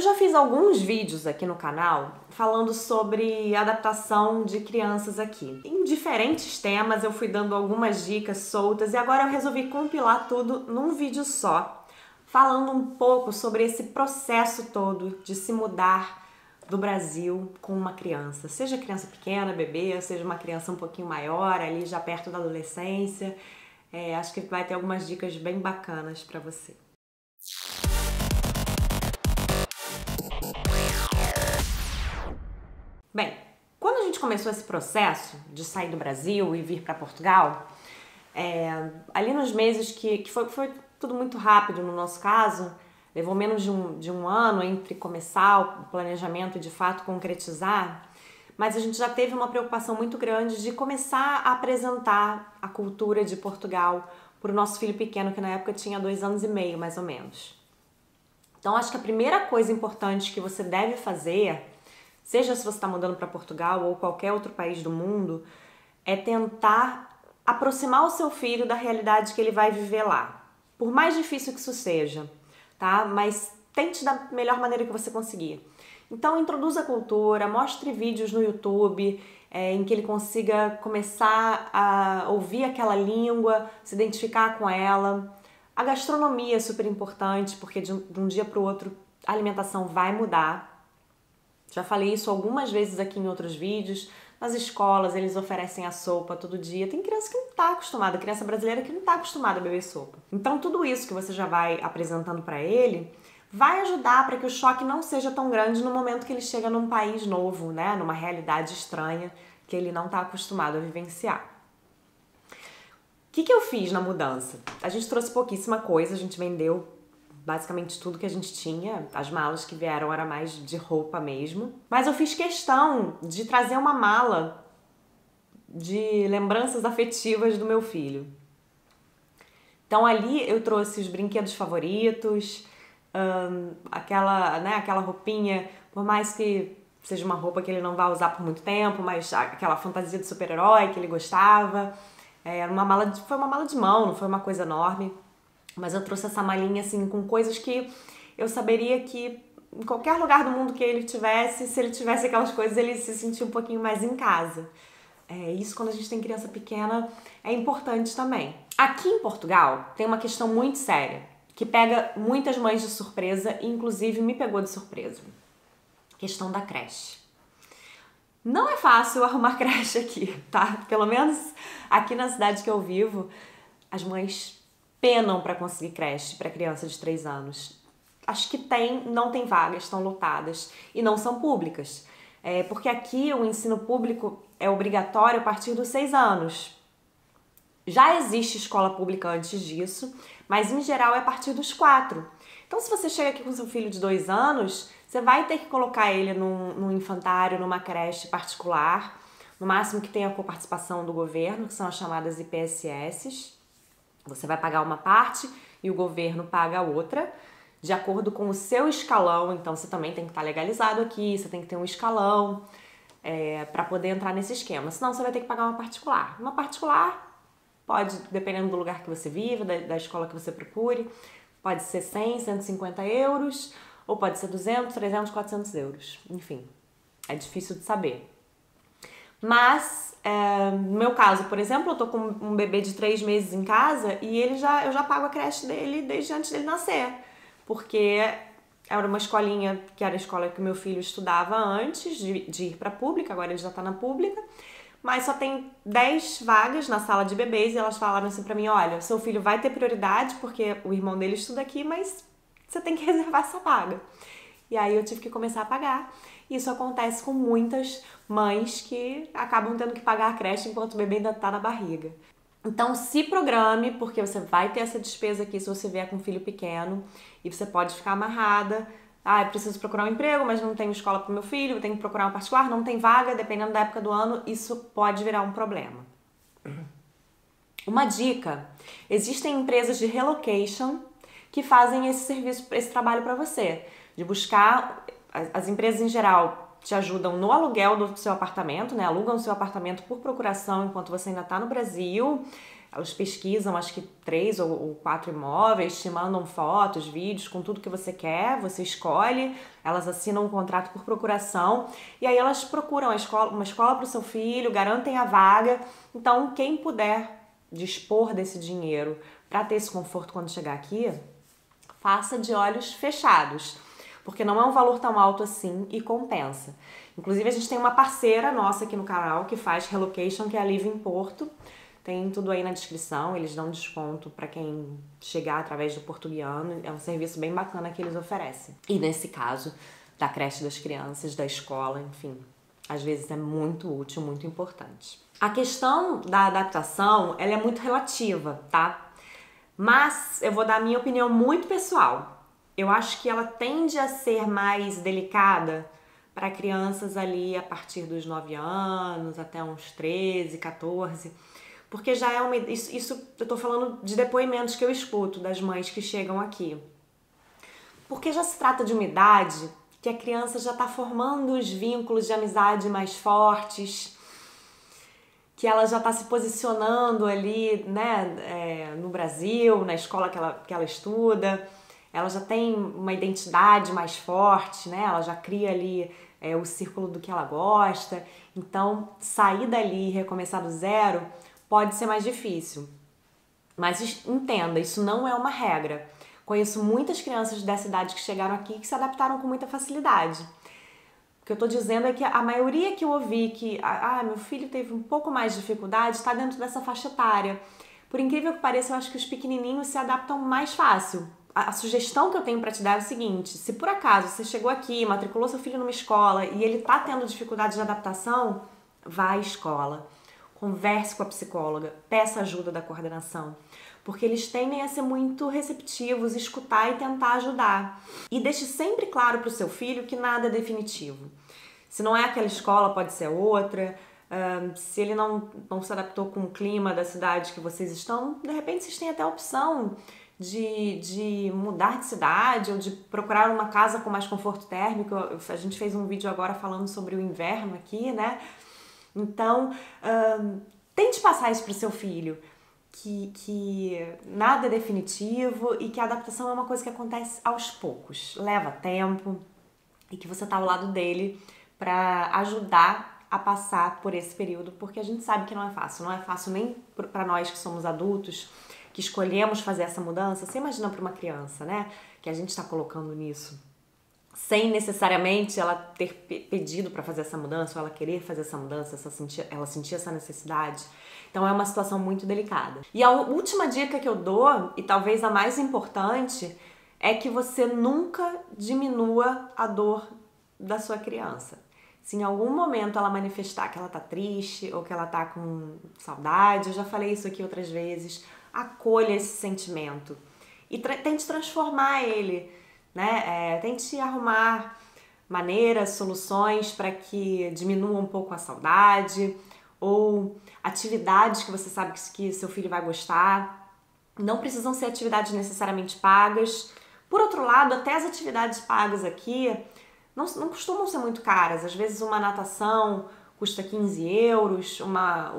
Eu já fiz alguns vídeos aqui no canal falando sobre adaptação de crianças aqui. Em diferentes temas eu fui dando algumas dicas soltas e agora eu resolvi compilar tudo num vídeo só, falando um pouco sobre esse processo todo de se mudar do Brasil com uma criança. Seja criança pequena, bebê, seja uma criança um pouquinho maior, ali já perto da adolescência. Acho que vai ter algumas dicas bem bacanas para você. Bem, quando a gente começou esse processo de sair do Brasil e vir para Portugal, ali nos meses que foi tudo muito rápido no nosso caso, levou menos de um ano entre começar o planejamento e de fato concretizar, mas a gente já teve uma preocupação muito grande de começar a apresentar a cultura de Portugal para o nosso filho pequeno, que na época tinha 2 anos e meio, mais ou menos. Então, acho que a primeira coisa importante que você deve fazer, seja se você está mudando para Portugal ou qualquer outro país do mundo, é tentar aproximar o seu filho da realidade que ele vai viver lá. Por mais difícil que isso seja, tá? Mas tente da melhor maneira que você conseguir. Então, introduza a cultura, mostre vídeos no YouTube em que ele consiga começar a ouvir aquela língua, se identificar com ela. A gastronomia é super importante, porque de um dia para o outro a alimentação vai mudar. Já falei isso algumas vezes aqui em outros vídeos. Nas escolas eles oferecem a sopa todo dia. Tem criança que não está acostumada, criança brasileira que não está acostumada a beber sopa. Então tudo isso que você já vai apresentando para ele vai ajudar para que o choque não seja tão grande no momento que ele chega num país novo, né? Numa realidade estranha que ele não está acostumado a vivenciar. O que eu fiz na mudança? A gente trouxe pouquíssima coisa, a gente vendeu basicamente tudo que a gente tinha. As malas que vieram era mais de roupa mesmo. Mas eu fiz questão de trazer uma mala de lembranças afetivas do meu filho. Então ali eu trouxe os brinquedos favoritos, aquela roupinha, por mais que seja uma roupa que ele não vai usar por muito tempo, mas aquela fantasia de super-herói que ele gostava. Foi uma mala de mão, não foi uma coisa enorme. Mas eu trouxe essa malinha assim com coisas que eu saberia que em qualquer lugar do mundo que ele tivesse, se ele tivesse aquelas coisas, ele se sentia um pouquinho mais em casa. Isso quando a gente tem criança pequena é importante também. Aqui em Portugal tem uma questão muito séria, que pega muitas mães de surpresa, e inclusive me pegou de surpresa. Questão da creche. Não é fácil arrumar creche aqui, tá? Pelo menos aqui na cidade que eu vivo, as mães penam para conseguir creche para criança de 3 anos. Acho que não tem vagas, estão lotadas e não são públicas. Porque aqui o ensino público é obrigatório a partir dos 6 anos. Já existe escola pública antes disso, mas em geral é a partir dos 4. Então, se você chega aqui com seu filho de 2 anos, você vai ter que colocar ele num infantário, numa creche particular, no máximo que tenha coparticipação do governo, que são as chamadas IPSS. Você vai pagar uma parte e o governo paga a outra, de acordo com o seu escalão. Então, você também tem que estar legalizado aqui, você tem que ter um escalão para poder entrar nesse esquema. Senão, você vai ter que pagar uma particular. Uma particular pode, dependendo do lugar que você vive, da escola que você procure, pode ser 100, 150 euros, ou pode ser 200, 300, 400 euros. Enfim, é difícil de saber. Mas, no meu caso, por exemplo, eu tô com um bebê de 3 meses em casa e eu já pago a creche dele desde antes dele nascer. Porque era uma escolinha que era a escola que o meu filho estudava antes de ir pra pública, agora ele já tá na pública. Mas só tem 10 vagas na sala de bebês e elas falaram assim pra mim, olha, seu filho vai ter prioridade porque o irmão dele estuda aqui, mas você tem que reservar essa vaga. E aí eu tive que começar a pagar. Isso acontece com muitas mães que acabam tendo que pagar a creche enquanto o bebê ainda tá na barriga. Então se programe, porque você vai ter essa despesa aqui se você vier com um filho pequeno e você pode ficar amarrada. Eu preciso procurar um emprego, mas não tenho escola para o meu filho, eu tenho que procurar uma particular, não tem vaga, dependendo da época do ano, isso pode virar um problema. Uma dica, existem empresas de relocation que fazem esse serviço, esse trabalho para você, de buscar. As empresas em geral te ajudam no aluguel do seu apartamento, né? Alugam o seu apartamento por procuração enquanto você ainda está no Brasil. Elas pesquisam, acho que 3 ou 4 imóveis, te mandam fotos, vídeos com tudo que você quer, você escolhe, elas assinam um contrato por procuração e aí elas procuram uma escola para o seu filho, garantem a vaga. Então, quem puder dispor desse dinheiro para ter esse conforto quando chegar aqui, faça de olhos fechados, porque não é um valor tão alto assim e compensa. Inclusive, a gente tem uma parceira nossa aqui no canal que faz relocation, que é a Living Porto. Tem tudo aí na descrição, eles dão desconto para quem chegar através do Portuguiano. É um serviço bem bacana que eles oferecem. E nesse caso, da creche das crianças, da escola, enfim, às vezes é muito útil, muito importante. A questão da adaptação, ela é muito relativa, tá? Mas eu vou dar a minha opinião muito pessoal. Eu acho que ela tende a ser mais delicada para crianças ali a partir dos 9 anos, até uns 13, 14, porque já é isso eu tô falando de depoimentos que eu escuto das mães que chegam aqui. Porque já se trata de uma idade que a criança já está formando os vínculos de amizade mais fortes, que ela já está se posicionando ali, né, no Brasil, na escola que ela estuda, ela já tem uma identidade mais forte, né, ela já cria ali o círculo do que ela gosta. Então, sair dali e recomeçar do zero pode ser mais difícil. Mas entenda, isso não é uma regra. Conheço muitas crianças dessa idade que chegaram aqui que se adaptaram com muita facilidade. O que eu tô dizendo é que a maioria que eu ouvi que meu filho teve um pouco mais de dificuldade está dentro dessa faixa etária. Por incrível que pareça, eu acho que os pequenininhos se adaptam mais fácil. A sugestão que eu tenho para te dar é o seguinte: se por acaso você chegou aqui, matriculou seu filho numa escola e ele tá tendo dificuldade de adaptação, vá à escola. Converse com a psicóloga, peça ajuda da coordenação, porque eles tendem a ser muito receptivos, escutar e tentar ajudar. E deixe sempre claro para o seu filho que nada é definitivo. Se não é aquela escola, pode ser outra. Se ele não se adaptou com o clima da cidade que vocês estão, de repente vocês têm até a opção de mudar de cidade ou de procurar uma casa com mais conforto térmico. A gente fez um vídeo agora falando sobre o inverno aqui, né? Então, tente passar isso para o seu filho, que nada é definitivo e que a adaptação é uma coisa que acontece aos poucos, leva tempo e que você está ao lado dele para ajudar a passar por esse período, porque a gente sabe que não é fácil nem para nós que somos adultos, que escolhemos fazer essa mudança. Você imagina para uma criança, né, que a gente está colocando nisso, sem necessariamente ela ter pedido para fazer essa mudança, ou ela querer fazer essa mudança, ela sentir essa necessidade. Então é uma situação muito delicada. E a última dica que eu dou, e talvez a mais importante, é que você nunca diminua a dor da sua criança. Se em algum momento ela manifestar que ela tá triste ou que ela tá com saudade, eu já falei isso aqui outras vezes, acolha esse sentimento e tente transformar ele, né? Tente arrumar maneiras, soluções para que diminua um pouco a saudade, ou atividades que você sabe que seu filho vai gostar. Não precisam ser atividades necessariamente pagas. Por outro lado, até as atividades pagas aqui não costumam ser muito caras. Às vezes uma natação custa 15 euros, uma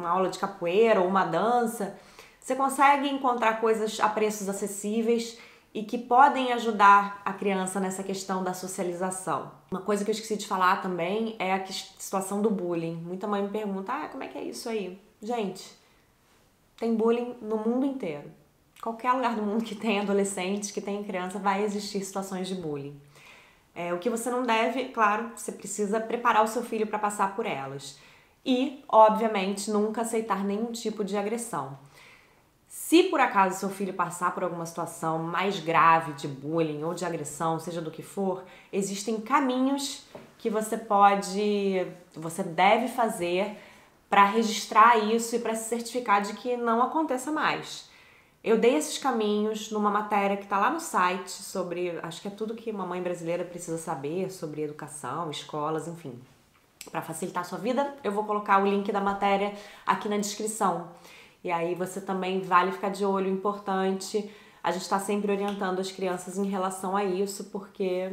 aula de capoeira ou uma dança. Você consegue encontrar coisas a preços acessíveis e que podem ajudar a criança nessa questão da socialização. Uma coisa que eu esqueci de falar também é a situação do bullying. Muita mãe me pergunta, como é que é isso aí? Gente, tem bullying no mundo inteiro. Qualquer lugar do mundo que tem adolescentes, que tem criança, vai existir situações de bullying. O que você não deve, claro, você precisa preparar o seu filho para passar por elas. E, obviamente, nunca aceitar nenhum tipo de agressão. Se por acaso seu filho passar por alguma situação mais grave de bullying ou de agressão, seja do que for, existem caminhos que você deve fazer para registrar isso e para se certificar de que não aconteça mais. Eu dei esses caminhos numa matéria que está lá no site sobre, acho que é tudo que uma mãe brasileira precisa saber sobre educação, escolas, enfim. Para facilitar a sua vida, eu vou colocar o link da matéria aqui na descrição. E aí você também vale ficar de olho, importante. A gente está sempre orientando as crianças em relação a isso, porque,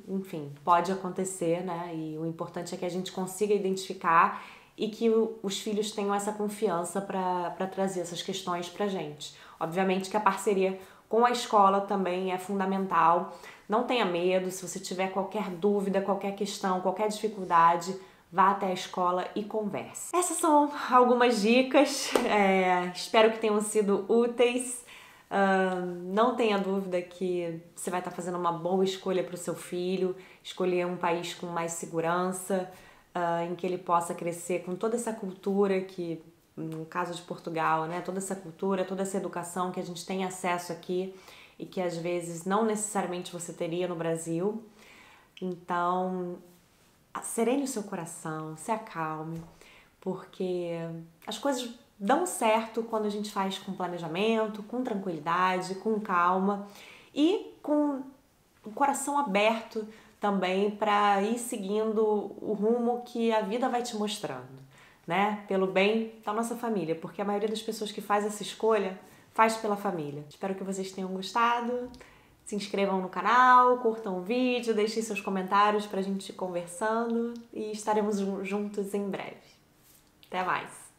enfim, pode acontecer, né? E o importante é que a gente consiga identificar e que os filhos tenham essa confiança para trazer essas questões pra gente. Obviamente que a parceria com a escola também é fundamental. Não tenha medo, se você tiver qualquer dúvida, qualquer questão, qualquer dificuldade, vá até a escola e converse. Essas são algumas dicas, espero que tenham sido úteis. Não tenha dúvida que você vai estar fazendo uma boa escolha para o seu filho, escolher um país com mais segurança, em que ele possa crescer com toda essa cultura que, no caso de Portugal, né, toda essa cultura, toda essa educação que a gente tem acesso aqui e que às vezes não necessariamente você teria no Brasil. Então, serene o seu coração, se acalme, porque as coisas dão certo quando a gente faz com planejamento, com tranquilidade, com calma e com o coração aberto também para ir seguindo o rumo que a vida vai te mostrando, né? Pelo bem da nossa família, porque a maioria das pessoas que faz essa escolha faz pela família. Espero que vocês tenham gostado. Se inscrevam no canal, curtam o vídeo, deixem seus comentários pra gente ir conversando e estaremos juntos em breve. Até mais!